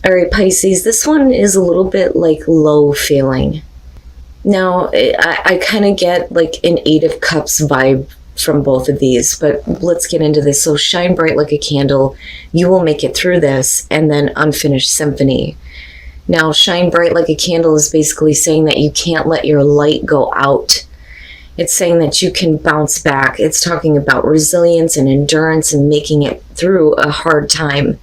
All right, Pisces, this one is a little bit like low feeling. Now, I kind of get like an Eight of Cups vibe from both of these, but let's get into this. So shine bright like a candle, you will make it through this, and then unfinished symphony. Now, shine bright like a candle is basically saying that you can't let your light go out. It's saying that you can bounce back. It's talking about resilience and endurance and making it through a hard time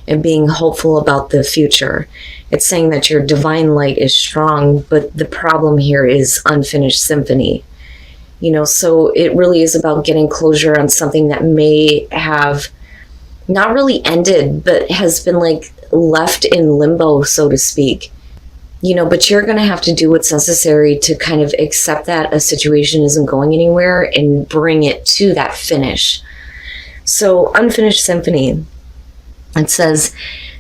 and being hopeful about the future. It's saying that your divine light is strong, but the problem here is unfinished symphony. So it really is about getting closure on something that may have not really ended, but has been like left in limbo, so to speak. But you're going to have to do what's necessary to kind of accept that a situation isn't going anywhere and bring it to that finish. So unfinished symphony, it says,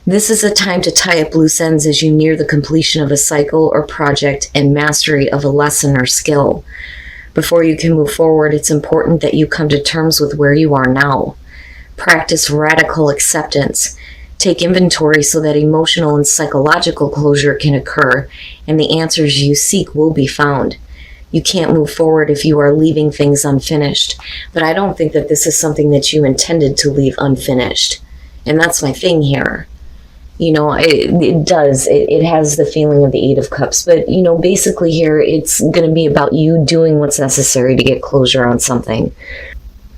this is a time to tie up loose ends as you near the completion of a cycle or project and mastery of a lesson or skill. Before you can move forward, it's important that you come to terms with where you are now. Practice radical acceptance. Take inventory so that emotional and psychological closure can occur, and the answers you seek will be found. You can't move forward if you are leaving things unfinished, but I don't think that this is something that you intended to leave unfinished. And that's my thing here. It does. It has the feeling of the Eight of Cups. But, basically here, it's going to be about you doing what's necessary to get closure on something.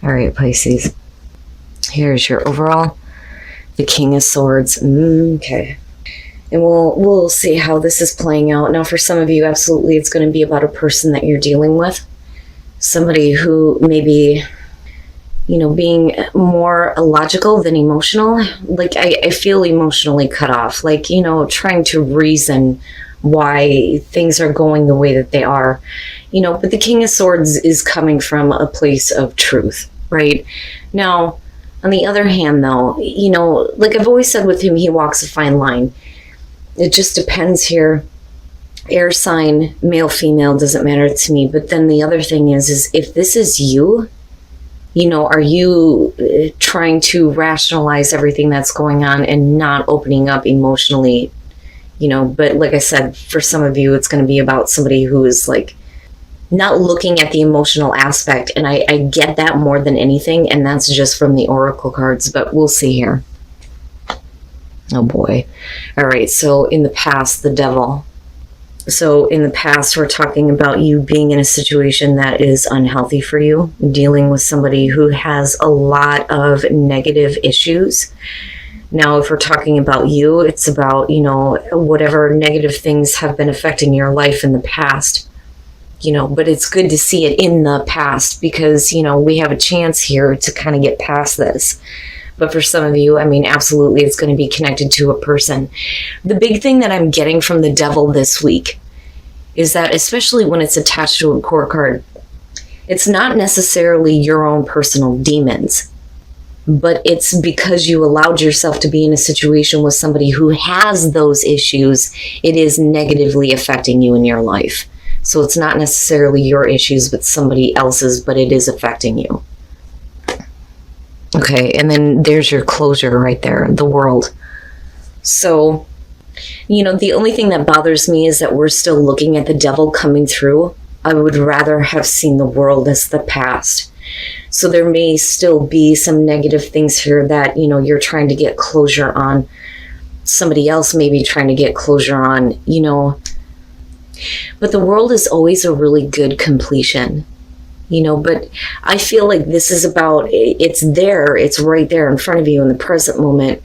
All right, Pisces. Here's your overall. The King of Swords. Okay. And we'll see how this is playing out. Now, for some of you, absolutely, it's going to be about a person that you're dealing with. Somebody who maybe, being more logical than emotional. Like, I feel emotionally cut off. Like, trying to reason why things are going the way that they are. But the King of Swords is coming from a place of truth, right? Now, on the other hand, though, like I've always said with him, he walks a fine line. It just depends here. Air sign, male, female, doesn't matter to me. But then the other thing is if this is you, are you trying to rationalize everything that's going on and not opening up emotionally? But like I said, for some of you, it's going to be about somebody who is like not looking at the emotional aspect. And I get that more than anything. And that's just from the Oracle cards, but we'll see here. Oh boy. All right. So in the past, the Devil. So in the past, we're talking about you being in a situation that is unhealthy for you, dealing with somebody who has a lot of negative issues. Now, if we're talking about you, it's about, whatever negative things have been affecting your life in the past. But it's good to see it in the past because, we have a chance here to kind of get past this. But for some of you, absolutely, it's going to be connected to a person. The big thing that I'm getting from the Devil this week is that, especially when it's attached to a core card, it's not necessarily your own personal demons, but it's because you allowed yourself to be in a situation with somebody who has those issues, it is negatively affecting you in your life. So it's not necessarily your issues, but somebody else's, but it is affecting you. Okay, and then there's your closure right there, the World. So, the only thing that bothers me is that we're still looking at the Devil coming through. I would rather have seen the World as the past. So there may still be some negative things here that, you're trying to get closure on. Somebody else may be trying to get closure on, But the World is always a really good completion. But I feel like this is about, it's right there in front of you in the present moment,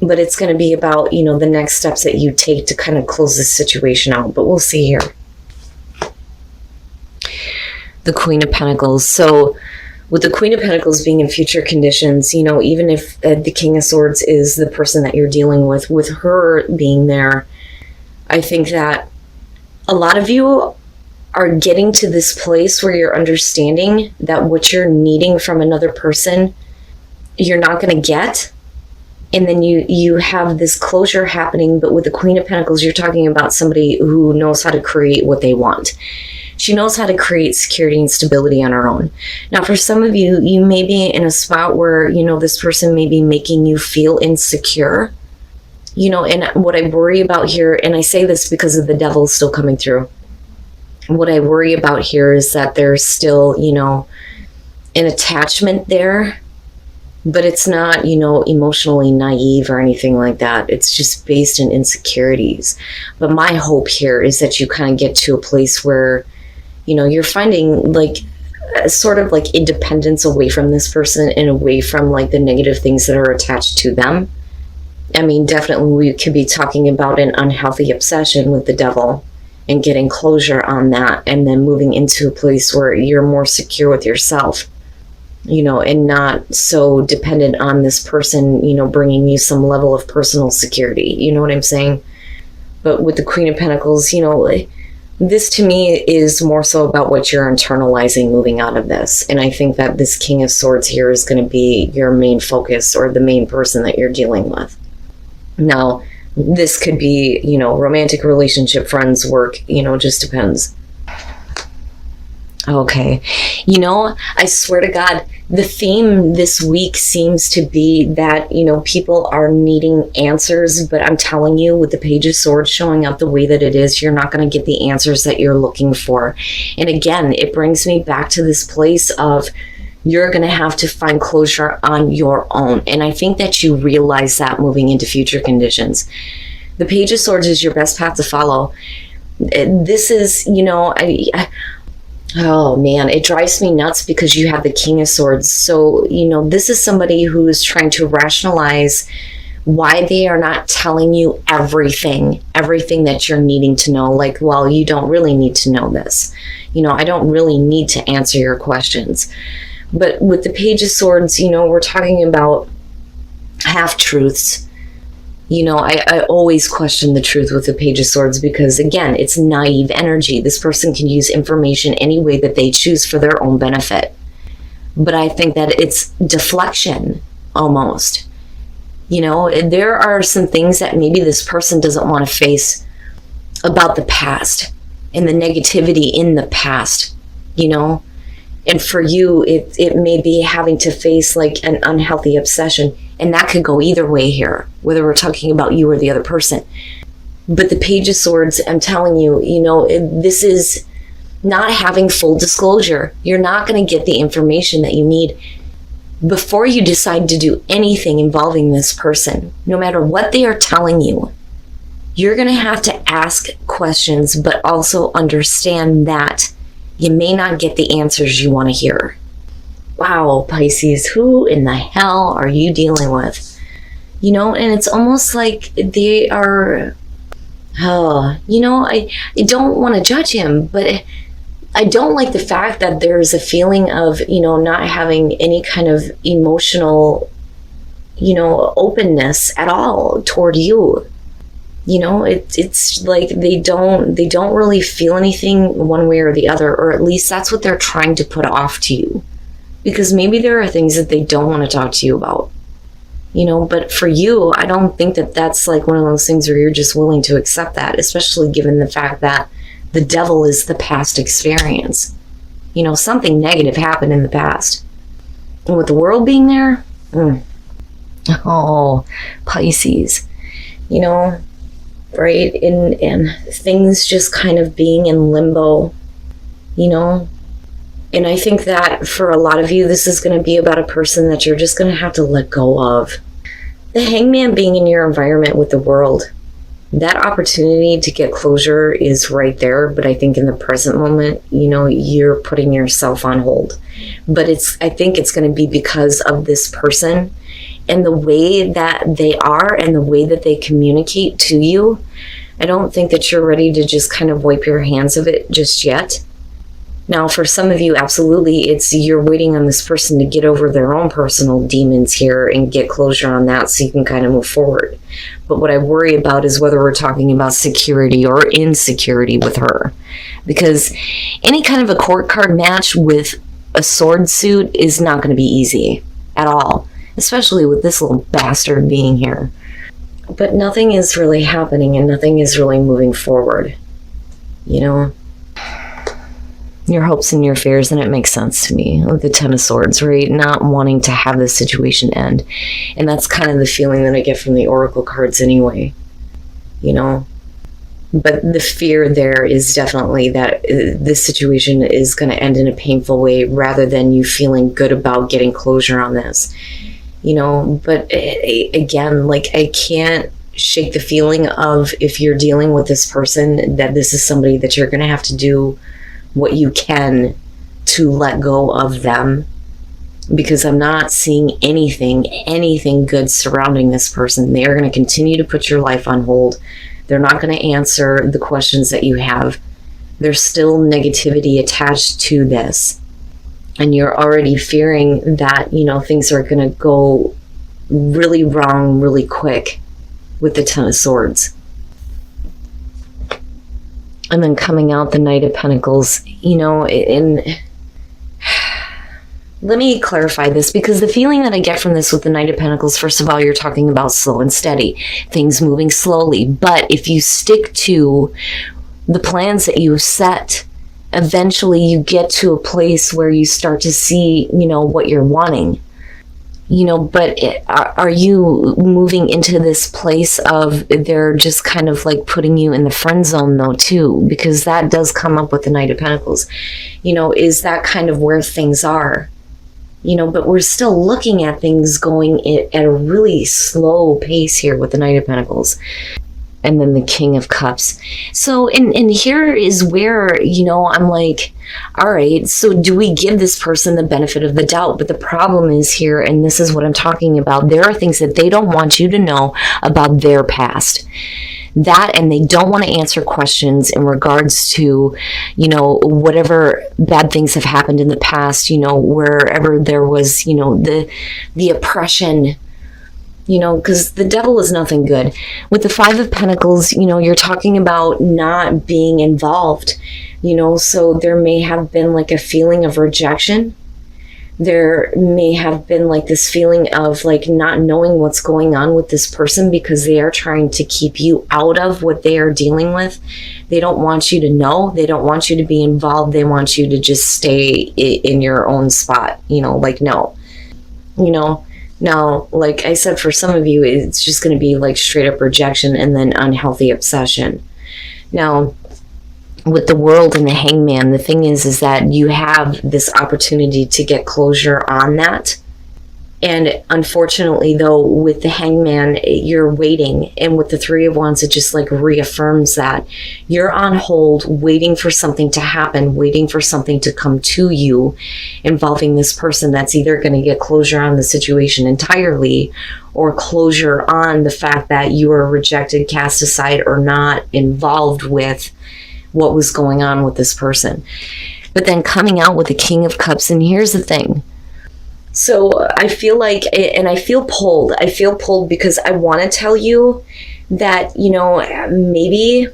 but it's going to be about, the next steps that you take to kind of close this situation out, but we'll see here. The Queen of Pentacles. So with the Queen of Pentacles being in future conditions, even if the King of Swords is the person that you're dealing with her being there, I think that a lot of you are getting to this place where you're understanding that what you're needing from another person, you're not going to get. And then you have this closure happening. But with the Queen of Pentacles, you're talking about somebody who knows how to create what they want. She knows how to create security and stability on her own. Now, for some of you, you may be in a spot where, this person may be making you feel insecure. And what I worry about here, and I say this because of the devil still coming through, what I worry about here is that there's still, an attachment there, but it's not, emotionally naive or anything like that. It's just based in insecurities. But my hope here is that you kind of get to a place where, you're finding like sort of like independence away from this person and away from like the negative things that are attached to them. I mean, definitely we could be talking about an unhealthy obsession with the devil and getting closure on that, and then moving into a place where you're more secure with yourself, and not so dependent on this person, bringing you some level of personal security. You know what I'm saying? But with the Queen of Pentacles, this to me is more so about what you're internalizing moving out of this. And I think that this King of Swords here is going to be your main focus, or the main person that you're dealing with. Now, this could be, romantic relationship, friends, work, just depends. Okay. I swear to God, the theme this week seems to be that, people are needing answers, but I'm telling you, with the Page of Swords showing up the way that it is, you're not going to get the answers that you're looking for. And again, it brings me back to this place of you're going to have to find closure on your own. And I think that you realize that moving into future conditions. The Page of Swords is your best path to follow. This is, oh man, it drives me nuts because you have the King of Swords. So, this is somebody who is trying to rationalize why they are not telling you everything that you're needing to know. Like, well, you don't really need to know this. I don't really need to answer your questions. But with the Page of Swords, we're talking about half-truths. I always question the truth with the Page of Swords because, again, it's naive energy. This person can use information any way that they choose for their own benefit. But I think that it's deflection, almost. There are some things that maybe this person doesn't want to face about the past and the negativity in the past, And for you, it may be having to face like an unhealthy obsession. And that could go either way here, whether we're talking about you or the other person. But the Page of Swords, I'm telling you, this is not having full disclosure. You're not going to get the information that you need before you decide to do anything involving this person. No matter what they are telling you, you're going to have to ask questions, but also understand that you may not get the answers you want to hear. Wow, Pisces, who in the hell are you dealing with? And it's almost like they are, I don't want to judge him, but I don't like the fact that there's a feeling of, not having any kind of emotional, openness at all toward you. It's like they don't really feel anything one way or the other, or at least that's what they're trying to put off to you. Because maybe there are things that they don't want to talk to you about, but for you, I don't think that that's like one of those things where you're just willing to accept that, especially given the fact that the devil is the past experience. Something negative happened in the past. And with the world being there, oh, Pisces, right? And things just kind of being in limbo, And I think that for a lot of you, this is going to be about a person that you're just going to have to let go of. The Hangman being in your environment with the world, that opportunity to get closure is right there. But I think in the present moment, you're putting yourself on hold. But I think it's going to be because of this person and the way that they are and the way that they communicate to you. I don't think that you're ready to just kind of wipe your hands of it just yet. Now, for some of you, absolutely, you're waiting on this person to get over their own personal demons here and get closure on that so you can kind of move forward. But what I worry about is whether we're talking about security or insecurity with her. Because any kind of a court card match with a sword suit is not going to be easy at all, especially with this little bastard being here. But nothing is really happening and nothing is really moving forward, your hopes and your fears, and it makes sense to me with the Ten of Swords, right? Not wanting to have this situation end. And that's kind of the feeling that I get from the Oracle cards anyway, you know. But the fear there is definitely that this situation is going to end in a painful way rather than you feeling good about getting closure on this, you know. But again, like, I can't shake the feeling of, if you're dealing with this person, that this is somebody that you're going to have to do what you can to let go of them, because I'm not seeing anything good surrounding this person. They are going to continue to put your life on hold. They're not going to answer the questions that you have. There's still negativity attached to this. And you're already fearing that, you know, things are going to go really wrong really quick with the Ten of Swords. And then coming out the Knight of Pentacles, you know, let me clarify this, because the feeling that I get from this with the Knight of Pentacles, first of all, you're talking about slow and steady, things moving slowly. But if you stick to the plans that you set, eventually you get to a place where you start to see, you know, what you're wanting. You know, but are you moving into this place of they're just kind of like putting you in the friend zone though too? Because that does come up with the Knight of Pentacles. You know, is that kind of where things are? You know, but we're still looking at things going at a really slow pace here with the Knight of Pentacles. And then the King of Cups. So, and here is where, you know, I'm like, all right, so do we give this person the benefit of the doubt? But the problem is here, and this is what I'm talking about, there are things that they don't want you to know about their past. That, and they don't want to answer questions in regards to, you know, whatever bad things have happened in the past, you know, wherever there was, you know, the oppression, you know, because the devil is nothing good. With the Five of Pentacles, you know, you're talking about not being involved, you know, so there may have been like a feeling of rejection. There may have been like this feeling of like not knowing what's going on with this person because they are trying to keep you out of what they are dealing with. They don't want you to know. They don't want you to be involved. They want you to just stay in your own spot, you know, like, no, you know. Now, like I said, for some of you, it's just going to be like straight up rejection and then unhealthy obsession. Now, with the World and the Hangman, the thing is that you have this opportunity to get closure on that. And unfortunately, though, with the Hangman, you're waiting. And with the Three of Wands, it just like reaffirms that. You're on hold, waiting for something to happen, waiting for something to come to you involving this person that's either going to get closure on the situation entirely or closure on the fact that you are rejected, cast aside, or not involved with what was going on with this person. But then coming out with the King of Cups, and here's the thing. So I feel like, and I feel pulled because I want to tell you that, you know, maybe,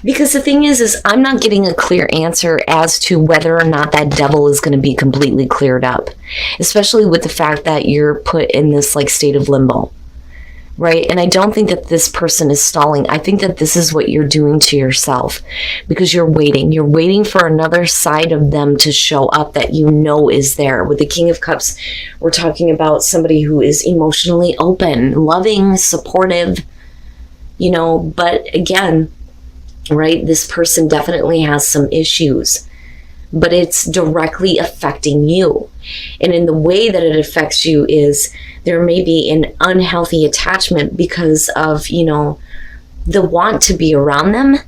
because the thing is I'm not getting a clear answer as to whether or not that devil is going to be completely cleared up, especially with the fact that you're put in this like state of limbo. Right? And I don't think that this person is stalling. I think that this is what you're doing to yourself because you're waiting. You're waiting for another side of them to show up that you know is there. With the King of Cups, we're talking about somebody who is emotionally open, loving, supportive, you know, but again, right, this person definitely has some issues, but it's directly affecting you. And in the way that it affects you is there may be an unhealthy attachment because of, you know, the want to be around them.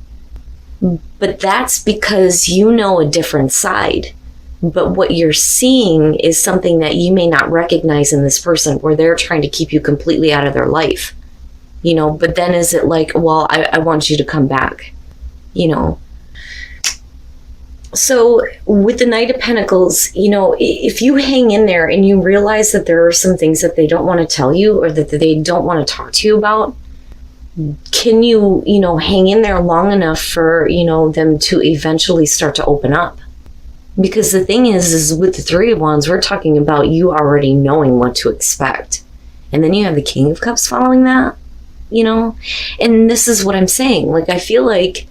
But that's because you know a different side. But what you're seeing is something that you may not recognize in this person, where they're trying to keep you completely out of their life. You know, but then is it like, well, I want you to come back, you know? So with the Knight of Pentacles, you know, if you hang in there and you realize that there are some things that they don't want to tell you or that they don't want to talk to you about, can you, you know, hang in there long enough for, you know, them to eventually start to open up? Because the thing is with the Three of Wands, we're talking about you already knowing what to expect. And then you have the King of Cups following that, you know? And this is what I'm saying. Like, I feel like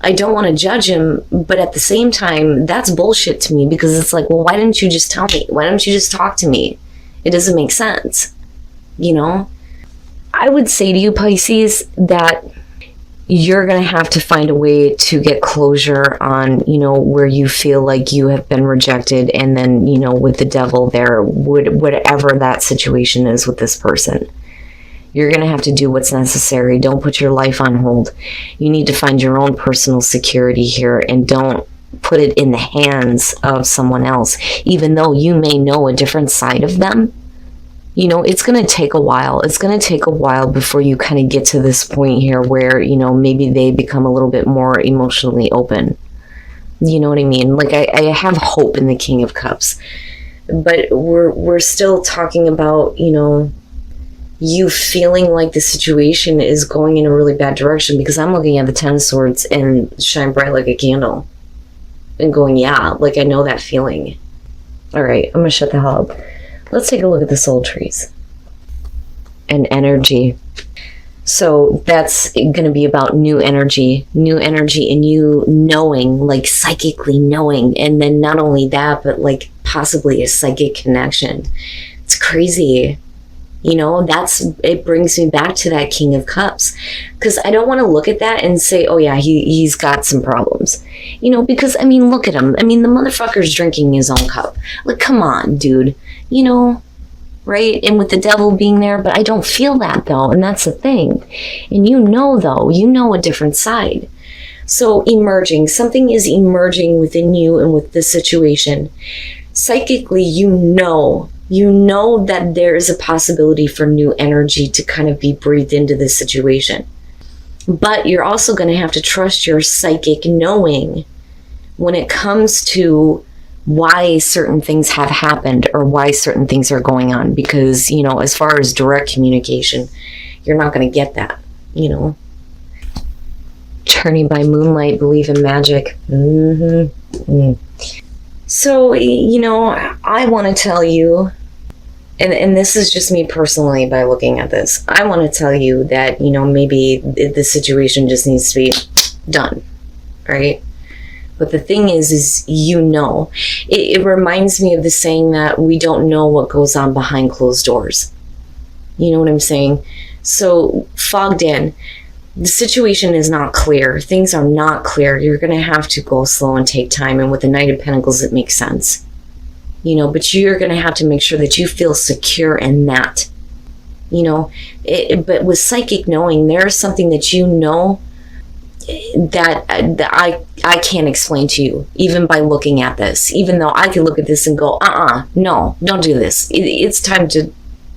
I don't want to judge him, but at the same time, that's bullshit to me, because it's like, well, why didn't you just tell me? Why don't you just talk to me? It doesn't make sense, you know? I would say to you, Pisces, that you're going to have to find a way to get closure on, you know, where you feel like you have been rejected. And then, you know, with the devil there, whatever that situation is with this person, you're going to have to do what's necessary. Don't put your life on hold. You need to find your own personal security here, and don't put it in the hands of someone else, even though you may know a different side of them. You know, it's going to take a while. It's going to take a while before you kind of get to this point here where, you know, maybe they become a little bit more emotionally open. You know what I mean? Like, I have hope in the King of Cups, but we're still talking about, you know, you feeling like the situation is going in a really bad direction, because I'm looking at the Ten of Swords and shine bright like a candle and going, yeah, like I know that feeling. All right, I'm going to shut the hell up. Let's take a look at the soul trees and energy. So that's going to be about new energy and you knowing, like psychically knowing. And then not only that, but like possibly a psychic connection. It's crazy. You know, it brings me back to that King of Cups, because I don't want to look at that and say, oh yeah, he's got some problems, you know, because I mean, look at him. I mean, the motherfucker's drinking his own cup. Like, come on, dude, you know, right? And with the devil being there, but I don't feel that though. And that's the thing. And you know, though, you know a different side. So something is emerging within you and with this situation. Psychically, you know that there is a possibility for new energy to kind of be breathed into this situation. But you're also going to have to trust your psychic knowing when it comes to why certain things have happened or why certain things are going on. Because, you know, as far as direct communication, you're not going to get that, you know. Journey by moonlight, believe in magic. So, you know, I want to tell you, and this is just me personally by looking at this, I want to tell you that, you know, maybe the situation just needs to be done, right? But the thing is you know, it reminds me of the saying that we don't know what goes on behind closed doors. You know what I'm saying? So fogged in. The situation is not clear. Things are not clear. You're going to have to go slow and take time. And with the Knight of Pentacles, it makes sense. You know, but you're going to have to make sure that you feel secure in that. You know, but with psychic knowing, there's something that you know that I can't explain to you, even by looking at this. Even though I can look at this and go, no, don't do this. It's time to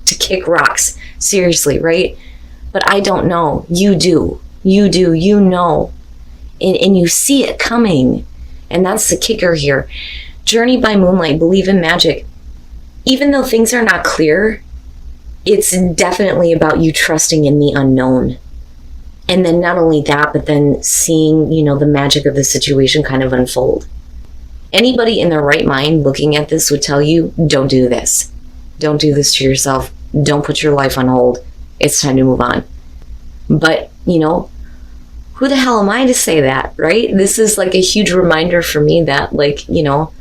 kick rocks. Seriously, right? But I don't know. You do. You know. And you see it coming. And that's the kicker here. Journey by moonlight, believe in magic. Even though things are not clear, it's definitely about you trusting in the unknown. And then not only that, but then seeing, you know, the magic of the situation kind of unfold. Anybody in their right mind looking at this would tell you, don't do this. Don't do this to yourself. Don't put your life on hold. It's time to move on. But, you know, who the hell am I to say that, right? This is like a huge reminder for me that, like, you know,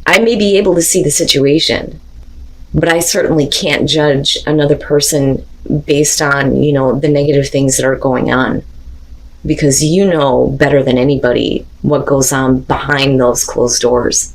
I may be able to see the situation, but I certainly can't judge another person based on, you know, the negative things that are going on. Because you know better than anybody what goes on behind those closed doors.